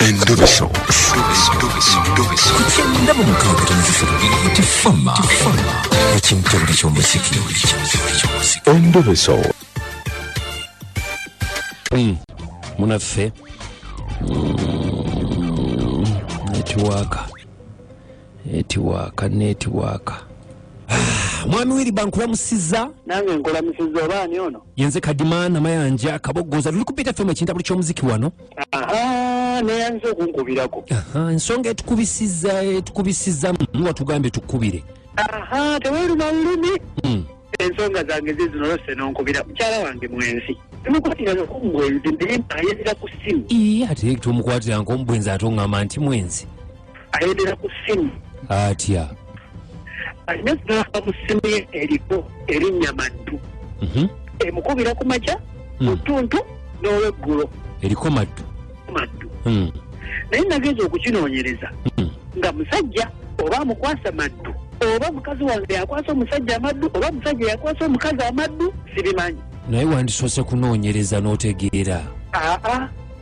Endobeso. Kugenda mu mukaaga tifama ekintu ky'omuziki. Endobeso. Munaffe netiwaaka mwami wiri bankulamusizza nange nkulamusizza obaani ono yenze Kadimana Mayanja Kaboggoza tuli kupita ffe mu ekintabuli ky'omuziki wano neyanze okunkubirako ensonga etukubisizza watugambye tukubire teweeruma lulimi ensonga zange zizino lose nonkubira mukyala wange mwenzi temukwatira nokumubwenzi naye ayendera ku ssimu ate tomukwatira nkomubwenzi ate oŋŋamba nti mwenzi ayendera ku ssimu atya alina sinaka mu ssimu ye eriko erinnya Maddu emukubira ku makya mu ttuntu n'olweggulo eriko Maddu naye nagenza okukinoonyereza nga musajja oba amukwasa Maddu oba mukazi wange yakwasa omusajja Amaddu oba musajja yakwasa omukazi Amaddu sibimanyi naye wandisoose kunoonyereza n'otegeera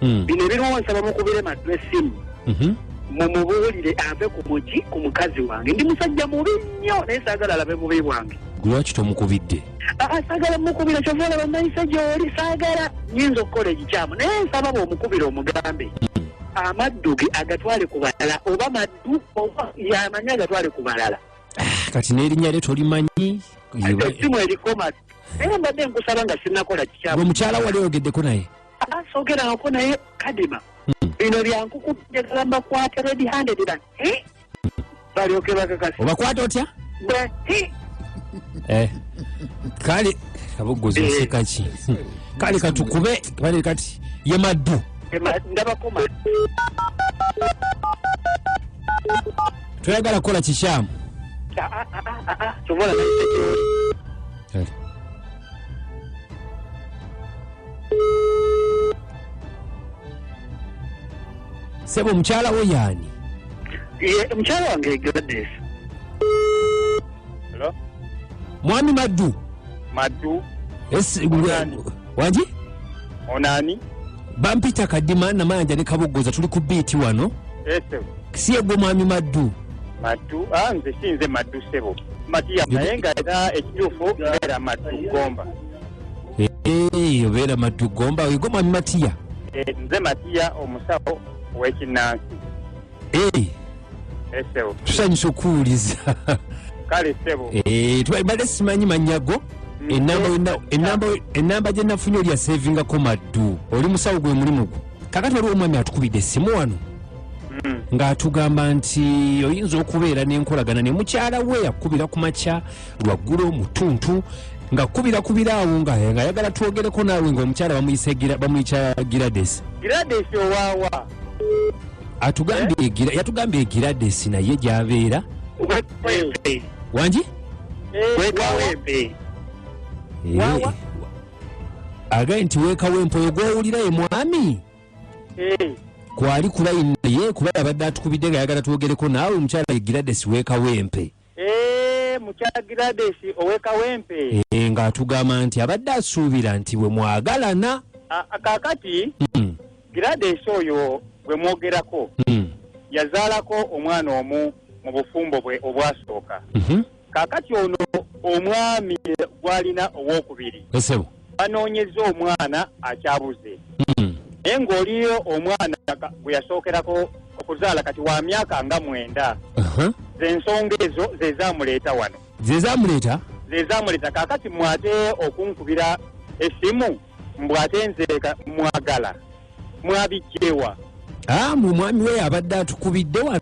bino ebirowoza bamukubire Maddu essimu mumubuulire ave ku mugi ku mukazi wange ndi musajja mubi nnyo naye saagala alabe bubi bwange lwaki tomukubidde saagala mukubira kyova olaba nayisa gy'oli saagala nyinza okukola ekikyamu naye nsaba bw'omukubira omugambe Amaddu ge agatwale ku balala oba Maddu oba yamanyi agatwale ku balala kati n'erinnya lye tolimanyi essimu eriko Maddu naye mbadde nkusaba nga sinnakola kikyamu gwe mukyala wali oyogeddeko naye soogerako naye Kadima bino byankukubye galamba kwate red handed dan balyoke bakakasi obakwata otya kale Kaboggoza oseka ki kale katukube bale kati ye Maddu ndabako Maddu toyagala kukola kikyamu kyobola Ssabo mukyala wo yaani mukyala wange Gladys mwami Maddu Wange onani bampita Kadimana Mayanja ne Kaboggoza tuli ku biiti wano si ye gwe mwami Maddu nze sinze Maddu Ssebo Matiya naye nga era ekituufu beera Maddu Gomba obeera Maddu Gomba oyo gwe mwami Matiya nze Matiya omusawo w'ekinnansi Ssebo tusanyusa okuwuliza kale Ssebo twabadde simanyi manyago enamba gye nafunye oli yasevingako Maddu oli musawo gwe mulimu gwo kakati waliwo omwami atukubidde essimu wano ng'atugamba nti oyinza okubeera n'enkolagana ne mukyala we yakubira ku makya lwaggulo mu ttuntu ng'akubira awo ng'ayagala twogereko naawe ng'omukyala bamuyita Gladys owaawa yatugambye Gladys naye gy'abeera Wange agaye nti weekawempe oyo gw'owulira ye mwami kwali kulayini naye kuba yabadde atukubidde nga yagala twogereko naawe omukyala ye Gladys weekawempe mukyala Gladys ow'ekawempe ng'atugamba nti abadde asuubira nti bwe mwagalana kaakati Gladys oyo bwe mwogerako yazaalako omwana omu mu bufumbo bwe obwasooka kaakati ono omwami gwalina owokubiri banoonyeza omwana akyabuze naye ng'oliyo omwana gwe yasookerako okuzaala kati wa myaka nga 9 zensonga ezo zezamuleeta wano zezamuleeta kaakati mwate okunkubira essimu mbwate nze mwagala mwabijjewa mu mwami we abadde atukubidde wano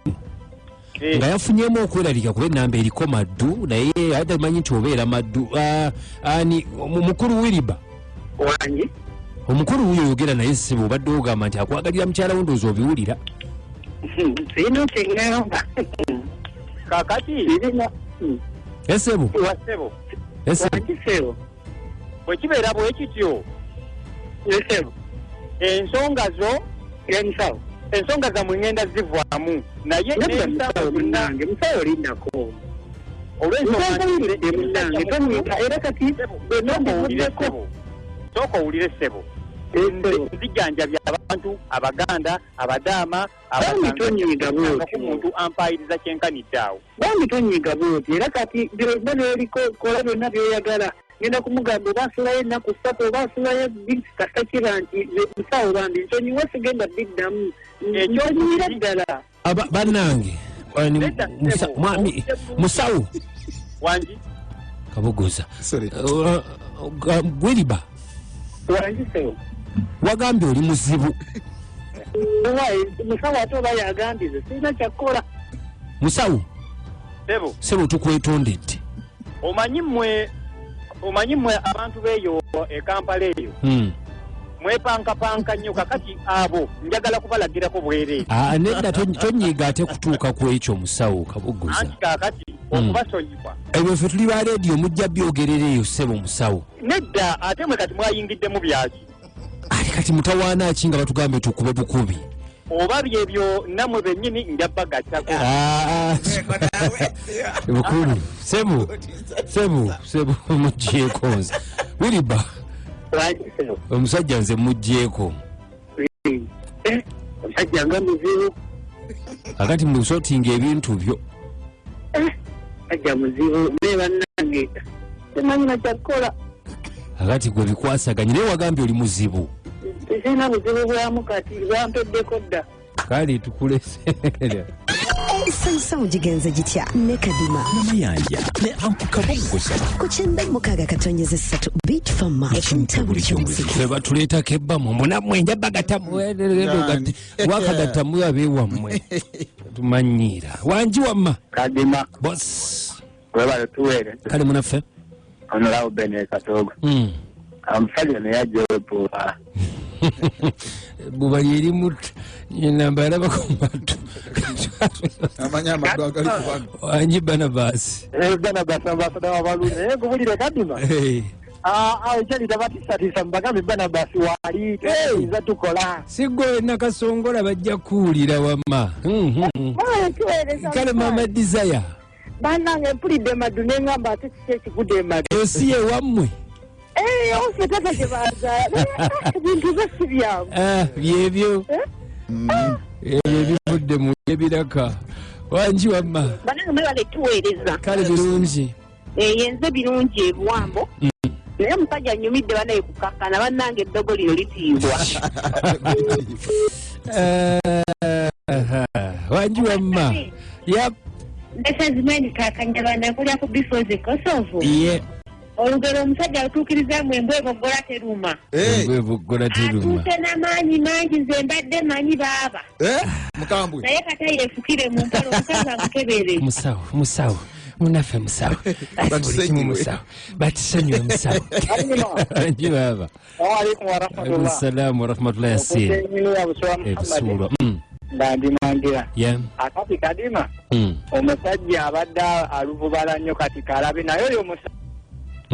nga yafunyemu okweralika kuba enamba eriko Maddu naye adamanyi nti obeera Maddu ani mukulu Wiriba Wange omukulu wuyo oyogera naye Ssebo obadde ogamba nti akwagalira mukyala wo ndowooza obiwulira sino kyengamba kakati Ssebo Ssebo bwe kibeera bwe kityo ensonga zammwe ngenda zivaamu naye musawo olindako sooka owulire Ssebo nzijanjabya abantu Abaganda Abadaama omuntu ampayiriza kyenkanidde awo bambi tonyiga bwoti era kati byonna by'oliko kola byonna by'oyagala ngenda kumugamba oba asulayo ennaku 3 oba asulayo kasita kira nti musawo bambi nsonyiwa sigenda biddamu nkyonyira ddala bannange mwami musawo Wange kabuguza gweriba wangisewo wagambye oli muzibu musawo ate oba yagambize sirina kyakkola musawo sebo tukwetondedde omanyi mmwe abantu beeyo Kampala eyo mwepankapanka nnyo kakati abo njagala kubalagirako bwereere nedda tonyiga ate kutuuka ku ekyo musawo kabuguza anti kakati okubasonyibwa ebyo ffe tuli ba leediyo mujja byogerera eyo ssebo musawo nedda ate mwe kati mwayingiddemu byaki ali kati mutawaana ki nga batugambe tukube bukubi oba byebyo nammwe bennyini njabagattako bukulu sebo muggyeko nze wiriba omusajja nze muggyeko omusajja nga muzibu akati musotinga ebintu byo ajja muzibu naye bannange temanyina kyakkola akati gwe bikwasaganye naye wagambye oli muzibu tesirina buzibu bwamu kati bwampeddeko dda kale tukuleseera Sansa ujigenze gitya ne kadima namayanja ne ankukabuguza ku 96.3 Beach Farm ekintabo ky'omusiki ffe batuleetako ebbamu munamwe njabagatamu wakagattamu abeewammwe tumanyiira wangi wamma kadima bos webale tuwere kale munaffe onolawo bene katogo omusajja naye ajjowepuuka buba lyeri mutta namba yalaba ku matu amanya amaddu agali ku bantu wangi Barnabas ambasada wabaluni naye gubulire kadima ekyalita batisatisa mubagambe Barnabas waali tuyinza tukola sigwe nakasongola bajja kuwulira wamma kale mama Desire bannange mpulidde maddu neŋŋamba ate kiki ekigudde emaddu osi ewammwe ofe tata gye bazaala ebintu besi byamu byebyo ebyo ebivudde mu ebiraka wangi wamma bannange mwebale tuweereza kale birungi yenze birungi ebiwambo naye omusajja annyumidde bannaye kukakkana bannange eddogo lino litiibwa wangi wamma yap Ndasazimani kakanyabana kulya ku bifoze kosovo. ye Olugero omusajja atuukirizamu embweboggola teruma. embweboggola teruma Atuuse n'amaanyi mangi nze mbadde manyi baaba. mukambwe Naye kata yeefukire mu mpalo omukazi amukebere. musawo munaffe musawo batusenyiwe musawo batusonyiwe musawo wangi baaba waalaikumsalaamu warahmatullahi yassir ebisuulwa ndandimangira ye akati kadima omusajja abadde aluvubala nnyo kati kalabe naye oyo omusajja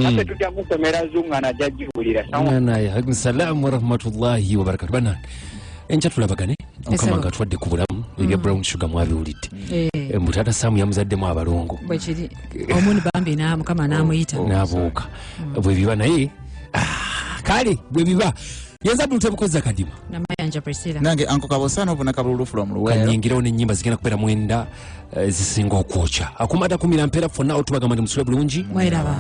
ate tutya musomera zungana jajjibulira naye alaikumsalaamu warahmatullahi wabarakatu banange enkya tulabagane mukama nga atwadde ku bulamu ebya brown sugar mwabiwulidde mutaata Saamu yamuzaddemu abalongo bwekiri omuni bambi mukama n'amuyita n'abuuka bwe biba naye kale bwe biba yenza bulute bukoza kadima namayanja Priscilla nange anko kabosana obuna kabululu from luwero kanyingirawo n'ennyimba zigenda kubeera mwenda zisinga okwokya akumata 10 mpera fonna otubagamba ndi musule bulungi mweraba